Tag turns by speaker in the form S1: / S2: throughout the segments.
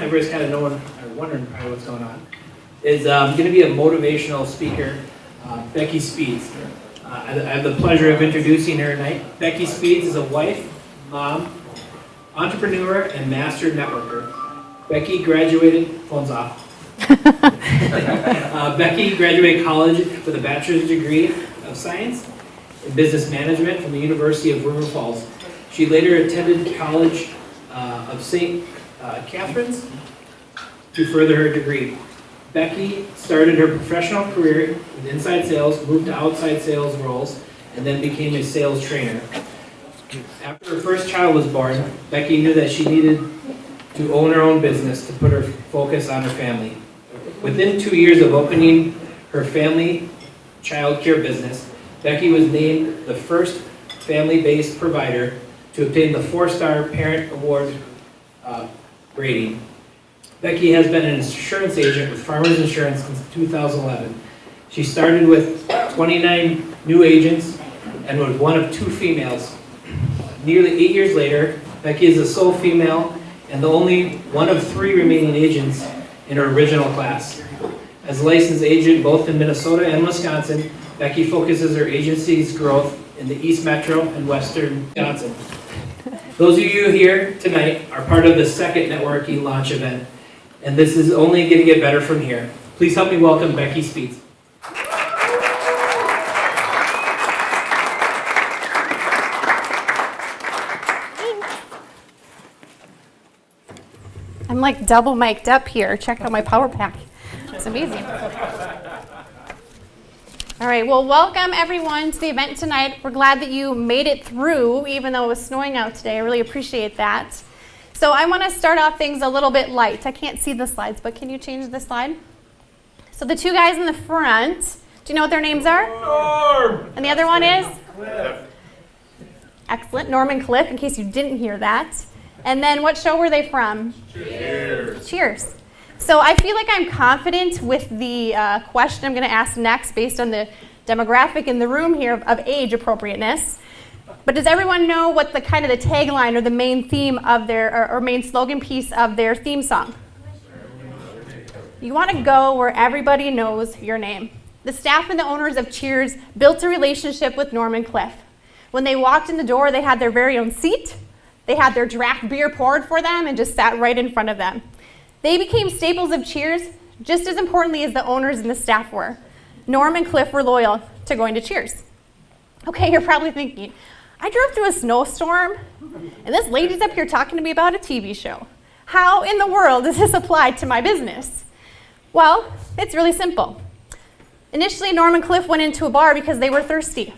S1: everybody's kind of knowing or wondering probably what's going on, is going to be a motivational speaker, Becky Speed. I have the pleasure of introducing her tonight. Becky Speed is a wife, mom, entrepreneur, and master networker. Becky graduated, phone's off. Becky graduated college with a bachelor's degree of science in business management from the University of River Falls. She later attended College of St. Catherine's to further her degree. Becky started her professional career with inside sales, moved to outside sales roles, and then became a sales trainer. After her first child was born, Becky knew that she needed to own her own business to put her focus on her family. Within 2 years of opening her family child care business, Becky was named the first family-based provider to obtain the 4-star Parent Award rating. Becky has been an insurance agent with Farmers Insurance since 2011. She started with 29 new agents and was one of 2 females. Nearly 8 years later, Becky is the sole female and the only one of 3 remaining agents in her original class. As a licensed agent both in Minnesota and Wisconsin, Becky focuses her agency's growth in the East Metro and Western Wisconsin. Those of you here tonight are part of the second networking launch event, and this is only going to get better from here. Please help me welcome Becky Speed.
S2: I'm like double mic'd up here. Check out my power pack. It's amazing. All right, well, welcome everyone to the event tonight. We're glad that you made it through, even though it was snowing out today. I really appreciate that. So I want to start off things a little bit light. I can't see the slides, but can you change the slide? So the 2 guys in the front, do you know what their names are? Norm! And the other one is? Cliff. Excellent, Norm and Cliff, in case you didn't hear that. And then what show were they from? Cheers. Cheers. So I feel like I'm confident with the question I'm going to ask next based on the demographic in the room here of age appropriateness. But does everyone know what the kind of the tagline or the main theme of their, or main slogan piece of their theme song? You want to go where everybody knows your name. The staff and the owners of Cheers built a relationship with Norm and Cliff. When they walked in the door, they had their very own seat. They had their draft beer poured for them and just sat right in front of them. They became staples of Cheers just as importantly as the owners and the staff were. Norm and Cliff were loyal to going to Cheers. Okay, you're probably thinking, I drove through a snowstorm and this lady's up here talking to me about a TV show. How in the world does this apply to my business? Well, it's really simple. Initially, Norm and Cliff went into a bar because they were thirsty.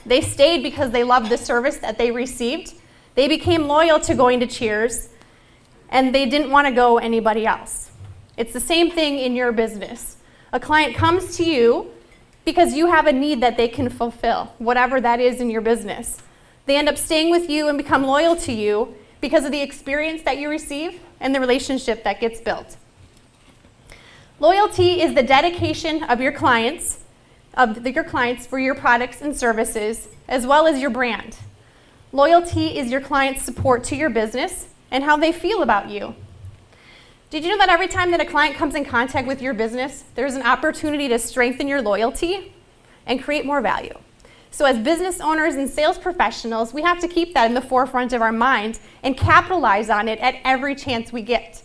S2: They stayed because they loved the service that they received. They became loyal to going to Cheers, and they didn't want to go anybody else. It's the same thing in your business. A client comes to you because you have a need that they can fulfill, whatever that is in your business. They end up staying with you and become loyal to you because of the experience that you receive and the relationship that gets built. Loyalty is the dedication of your clients for your products and services, as well as your brand. Loyalty is your client's support to your business and how they feel about you. Did you know that every time that a client comes in contact with your business, there's an opportunity to strengthen your loyalty and create more value? So as business owners and sales professionals, we have to keep that in the forefront of our mind and capitalize on it at every chance we get.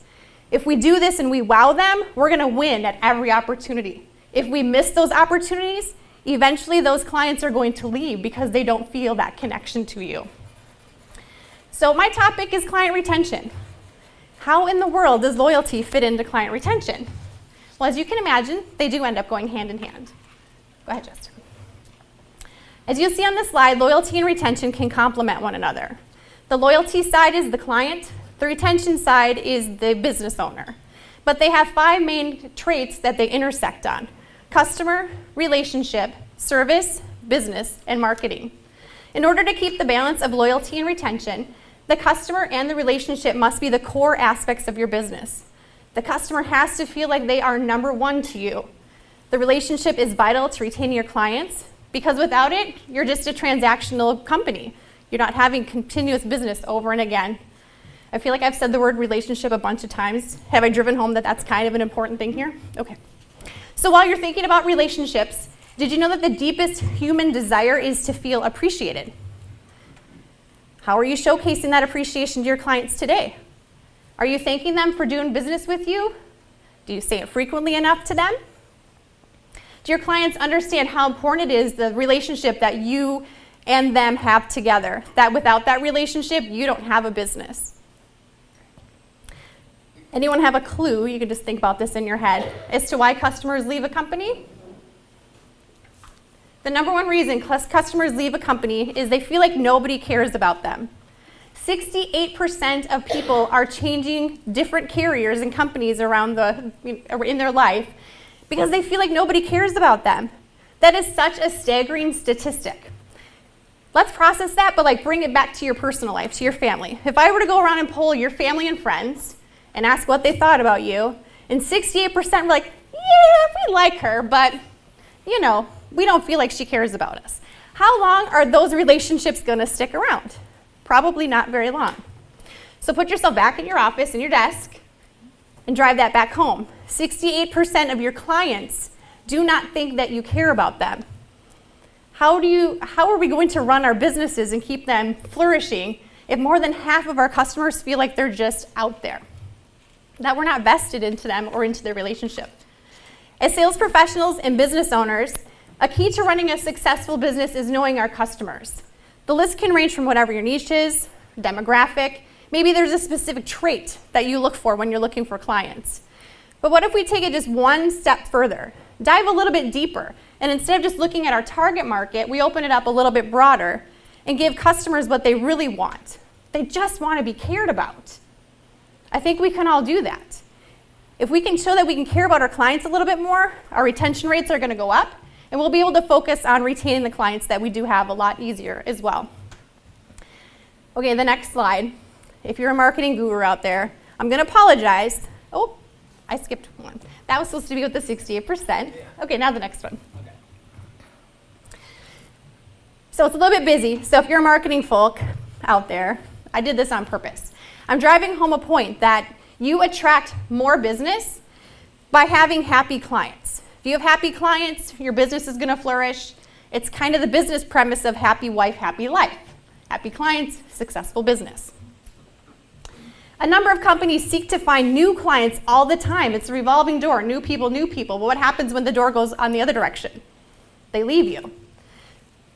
S2: If we do this and we wow them, we're going to win at every opportunity. If we miss those opportunities, eventually those clients are going to leave because they don't feel that connection to you. So my topic is client retention. How in the world does loyalty fit into client retention? Well, as you can imagine, they do end up going hand in hand. Go ahead, Justin. As you'll see on the slide, loyalty and retention can complement one another. The loyalty side is the client, the retention side is the business owner. But they have 5 main traits that they intersect on: customer, relationship, service, business, and marketing. In order to keep the balance of loyalty and retention, the customer and the relationship must be the core aspects of your business. The customer has to feel like they are number one to you. The relationship is vital to retaining your clients, because without it, you're just a transactional company. You're not having continuous business over and again. I feel like I've said the word relationship a bunch of times. Have I driven home that that's kind of an important thing here? Okay. So while you're thinking about relationships, did you know that the deepest human desire is to feel appreciated? How are you showcasing that appreciation to your clients today? Are you thanking them for doing business with you? Do you say it frequently enough to them? Do your clients understand how important it is, the relationship that you and them have together? That without that relationship, you don't have a business. Anyone have a clue, you can just think about this in your head, as to why customers leave a company? The number one reason customers leave a company is they feel like nobody cares about them. 68% of people are changing different carriers and companies in their life because they feel like nobody cares about them. That is such a staggering statistic. Let's process that, but bring it back to your personal life, to your family. If I were to go around and poll your family and friends and ask what they thought about you, and 68% were like, yeah, we like her, but we don't feel like she cares about us. How long are those relationships going to stick around? Probably not very long. So put yourself back in your office, in your desk, and drive that back home. 68% of your clients do not think that you care about them. How are we going to run our businesses and keep them flourishing if more than half of our customers feel like they're just out there, that we're not vested into them or into their relationship? As sales professionals and business owners, a key to running a successful business is knowing our customers. The list can range from whatever your niche is, demographic, maybe there's a specific trait that you look for when you're looking for clients. But what if we take it just one step further, dive a little bit deeper, and instead of just looking at our target market, we open it up a little bit broader and give customers what they really want. They just want to be cared about. I think we can all do that. If we can show that we can care about our clients a little bit more, our retention rates are going to go up, and we'll be able to focus on retaining the clients that we do have a lot easier as well. Okay, the next slide. If you're a marketing guru out there, I'm going to apologize. Oh, I skipped one. That was supposed to be with the 68%. Okay, now the next one. Okay. So it's a little bit busy. So if you're a marketing folk out there, I did this on purpose. I'm driving home a point that you attract more business by having happy clients. If you have happy clients, your business is going to flourish. It's kind of the business premise of happy wife, happy life. Happy clients, successful business. A number of companies seek to find new clients all the time. It's a revolving door, new people, new people. But what happens when the door goes on the other direction? They leave you.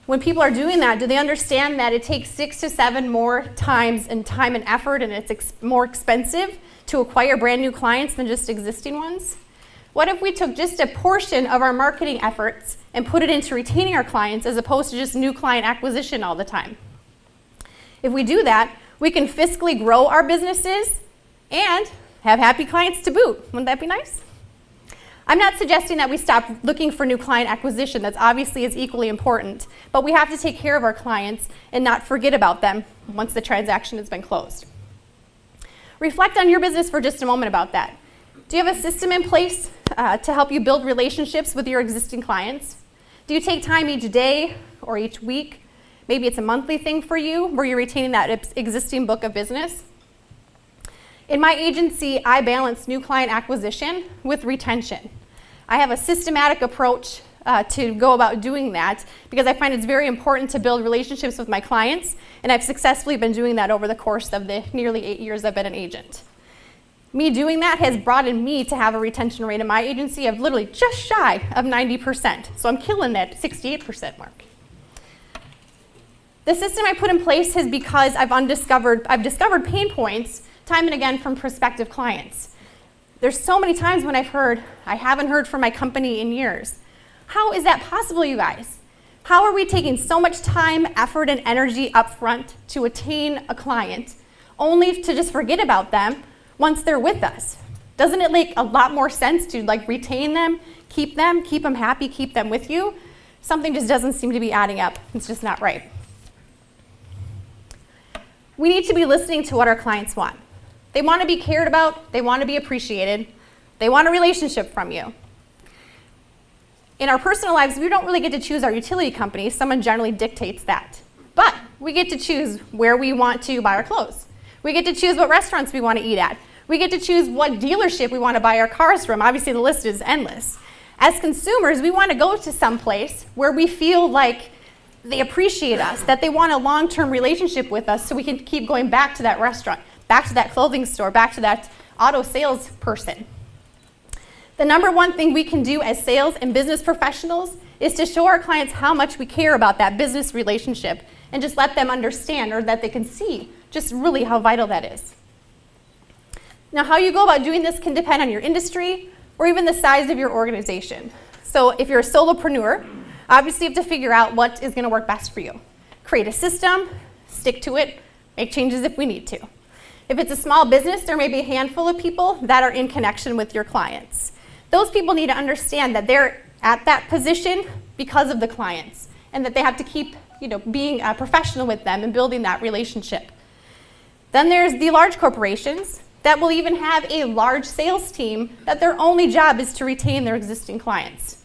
S2: When people are doing that, do they understand that it takes 6 to 7 more times in time and effort, and it's more expensive to acquire brand new clients than just existing ones? What if we took just a portion of our marketing efforts and put it into retaining our clients as opposed to just new client acquisition all the time? If we do that, we can fiscally grow our businesses and have happy clients to boot. Wouldn't that be nice? I'm not suggesting that we stop looking for new client acquisition. That's obviously is equally important. But we have to take care of our clients and not forget about them once the transaction has been closed. Reflect on your business for just a moment about that. Do you have a system in place to help you build relationships with your existing clients? Do you take time each day or each week? Maybe it's a monthly thing for you where you're retaining that existing book of business. In my agency, I balance new client acquisition with retention. I have a systematic approach to go about doing that because I find it's very important to build relationships with my clients, and I've successfully been doing that over the course of the nearly 8 years I've been an agent. Me doing that has brought in me to have a retention rate in my agency of literally just shy of 90%. So I'm killing that 68% mark. The system I put in place is because I've discovered pain points time and again from prospective clients. There's so many times when I haven't heard from my company in years. How is that possible, you guys? How are we taking so much time, effort, and energy up front to attain a client only to just forget about them once they're with us? Doesn't it make a lot more sense to retain them, keep them happy, keep them with you? Something just doesn't seem to be adding up. It's just not right. We need to be listening to what our clients want. They want to be cared about, they want to be appreciated, they want a relationship from you. In our personal lives, we don't really get to choose our utility company. Someone generally dictates that. But we get to choose where we want to buy our clothes, We get to choose what restaurants we want to eat at. We get to choose what dealership we want to buy our cars from. Obviously, the list is endless. As consumers, we want to go to some place where we feel like they appreciate us, that they want a long-term relationship with us so we can keep going back to that restaurant, back to that clothing store, back to that auto sales person. The number one thing we can do as sales and business professionals is to show our clients how much we care about that business relationship and just let them understand, or that they can see just really how vital that is. Now, how you go about doing this can depend on your industry or even the size of your organization. So if you're a solopreneur, obviously you have to figure out what is going to work best for you. Create a system, stick to it, make changes if we need to. If it's a small business, there may be a handful of people that are in connection with your clients. Those people need to understand that they're at that position because of the clients, and that they have to keep being professional with them and building that relationship. Then there's the large corporations that will even have a large sales team that their only job is to retain their existing clients.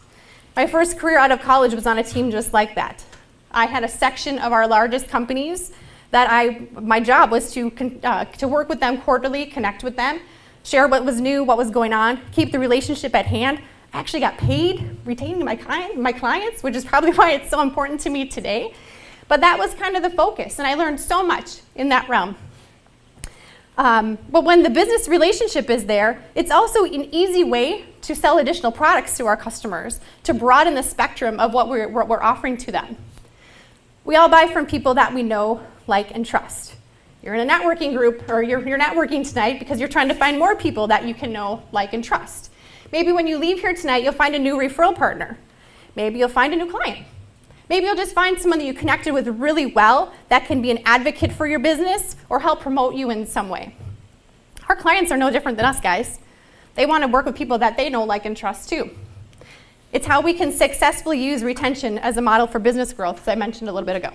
S2: My first career out of college was on a team just like that. I had a section of our largest companies that my job was to work with them quarterly, connect with them, share what was new, what was going on, keep the relationship at hand. I actually got paid retaining my clients, which is probably why it's so important to me today. But that was kind of the focus, and I learned so much in that realm. But when the business relationship is there, it's also an easy way to sell additional products to our customers, to broaden the spectrum of what we're offering to them. We all buy from people that we know, like, and trust. You're in a networking group, or you're networking tonight because you're trying to find more people that you can know, like, and trust. Maybe when you leave here tonight, you'll find a new referral partner. Maybe you'll find a new client. Maybe you'll just find someone that you connected with really well that can be an advocate for your business or help promote you in some way. Our clients are no different than us, guys. They want to work with people that they know, like, and trust too. It's how we can successfully use retention as a model for business growth, as I mentioned a little bit ago.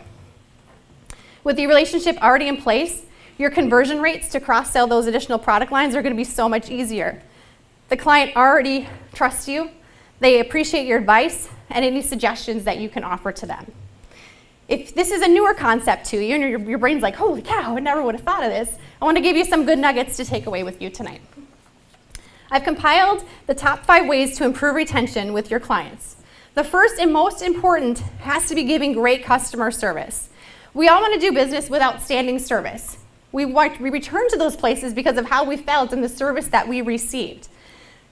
S2: With the relationship already in place, your conversion rates to cross-sell those additional product lines are going to be so much easier. The client already trusts you, they appreciate your advice, and any suggestions that you can offer to them. If this is a newer concept to you, and your brain's like, holy cow, I never would have thought of this, I want to give you some good nuggets to take away with you tonight. I've compiled the top 5 ways to improve retention with your clients. The first and most important has to be giving great customer service. We all want to do business with outstanding service. We return to those places because of how we felt and the service that we received.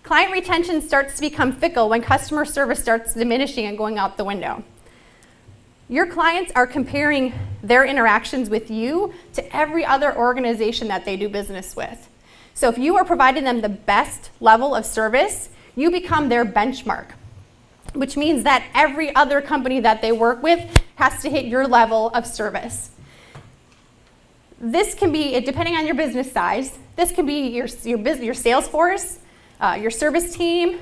S2: Client retention starts to become fickle when customer service starts diminishing and going out the window. Your clients are comparing their interactions with you to every other organization that they do business with. So if you are providing them the best level of service, you become their benchmark, which means that every other company that they work with has to hit your level of service. This can be, depending on your business size, this can be your sales force, your service team,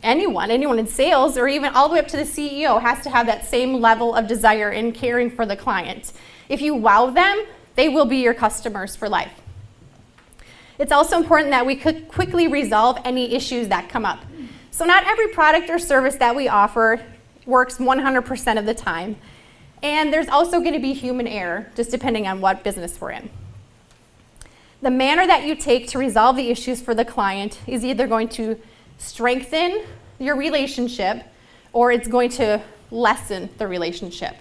S2: anyone in sales, or even all the way up to the CEO has to have that same level of desire in caring for the client. If you wow them, they will be your customers for life. It's also important that we could quickly resolve any issues that come up. So not every product or service that we offer works 100% of the time. And there's also going to be human error, just depending on what business we're in. The manner that you take to resolve the issues for the client is either going to strengthen your relationship or it's going to lessen the relationship.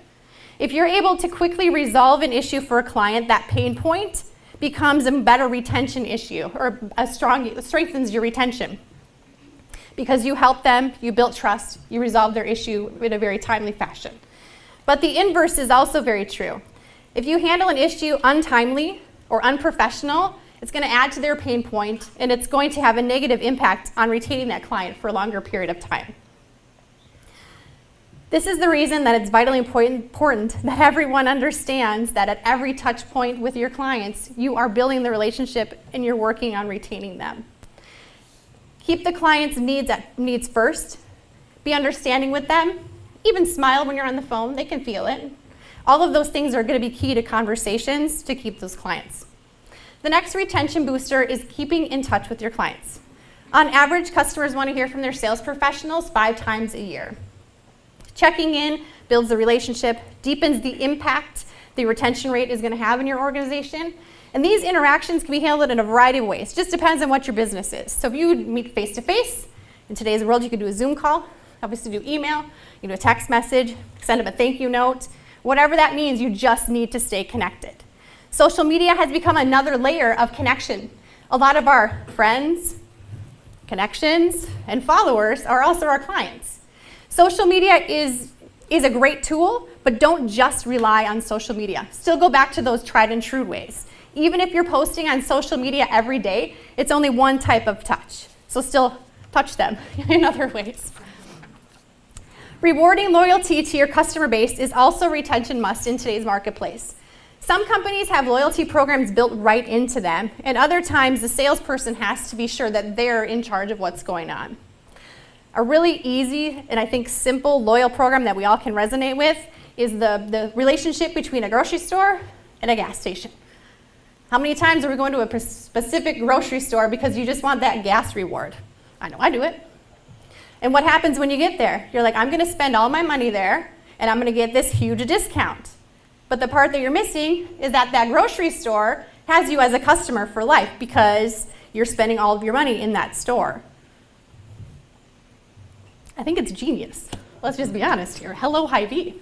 S2: If you're able to quickly resolve an issue for a client, that pain point becomes a better retention issue, or it strengthens your retention. Because you help them, you built trust, you resolve their issue in a very timely fashion. But the inverse is also very true. If you handle an issue untimely or unprofessional, it's going to add to their pain point, and it's going to have a negative impact on retaining that client for a longer period of time. This is the reason that it's vitally important that everyone understands that at every touch point with your clients, you are building the relationship and you're working on retaining them. Keep the client's needs first. Be understanding with them. Even smile when you're on the phone. They can feel it. All of those things are going to be key to conversations to keep those clients. The next retention booster is keeping in touch with your clients. On average, customers want to hear from their sales professionals 5 times a year. Checking in builds the relationship, deepens the impact the retention rate is going to have in your organization. And these interactions can be handled in a variety of ways. Just depends on what your business is. So if you meet face-to-face, in today's world, you could do a Zoom call, obviously do email, you can do a text message, send them a thank you note. Whatever that means, you just need to stay connected. Social media has become another layer of connection. A lot of our friends, connections, and followers are also our clients. Social media is a great tool, but don't just rely on social media. Still go back to those tried and true ways. Even if you're posting on social media every day, it's only one type of touch. So still touch them in other ways. Rewarding loyalty to your customer base is also a retention must in today's marketplace. Some companies have loyalty programs built right into them, and other times the salesperson has to be sure that they're in charge of what's going on. A really easy and I think simple loyal program that we all can resonate with is the relationship between a grocery store and a gas station. How many times are we going to a specific grocery store because you just want that gas reward? I know I do it. And what happens when you get there? You're like, I'm going to spend all my money there, and I'm going to get this huge discount. But the part that you're missing is that that grocery store has you as a customer for life because you're spending all of your money in that store. I think it's genius. Let's just be honest here. Hello, Hy-Vee.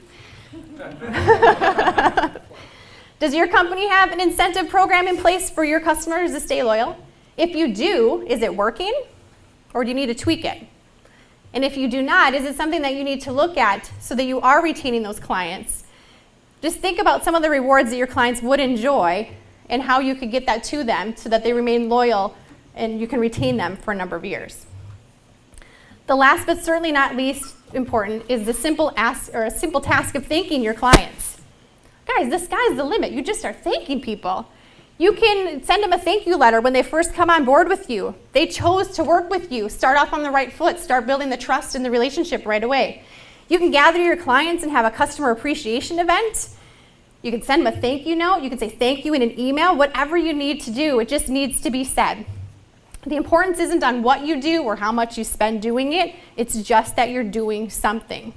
S2: Does your company have an incentive program in place for your customers to stay loyal? If you do, is it working? Or do you need to tweak it? And if you do not, is it something that you need to look at so that you are retaining those clients? Just think about some of the rewards that your clients would enjoy and how you could get that to them so that they remain loyal and you can retain them for a number of years. The last but certainly not least important is the simple task of thanking your clients. Guys, the sky's the limit. You just start thanking people. You can send them a thank you letter when they first come on board with you. They chose to work with you. Start off on the right foot. Start building the trust in the relationship right away. You can gather your clients and have a customer appreciation event. You can send them a thank you note. You can say thank you in an email. Whatever you need to do, it just needs to be said. The importance isn't on what you do or how much you spend doing it. It's just that you're doing something.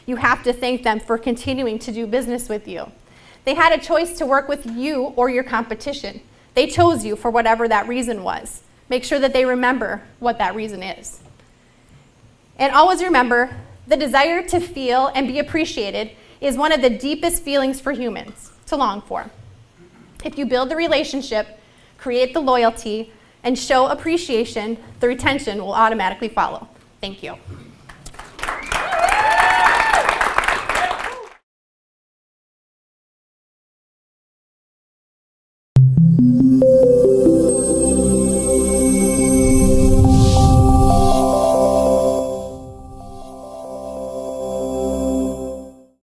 S2: You have to thank them for continuing to do business with you. They had a choice to work with you or your competition. They chose you for whatever that reason was. Make sure that they remember what that reason is. And always remember, the desire to feel and be appreciated is one of the deepest feelings for humans to long for. If you build the relationship, create the loyalty, and show appreciation, the retention will automatically follow. Thank you.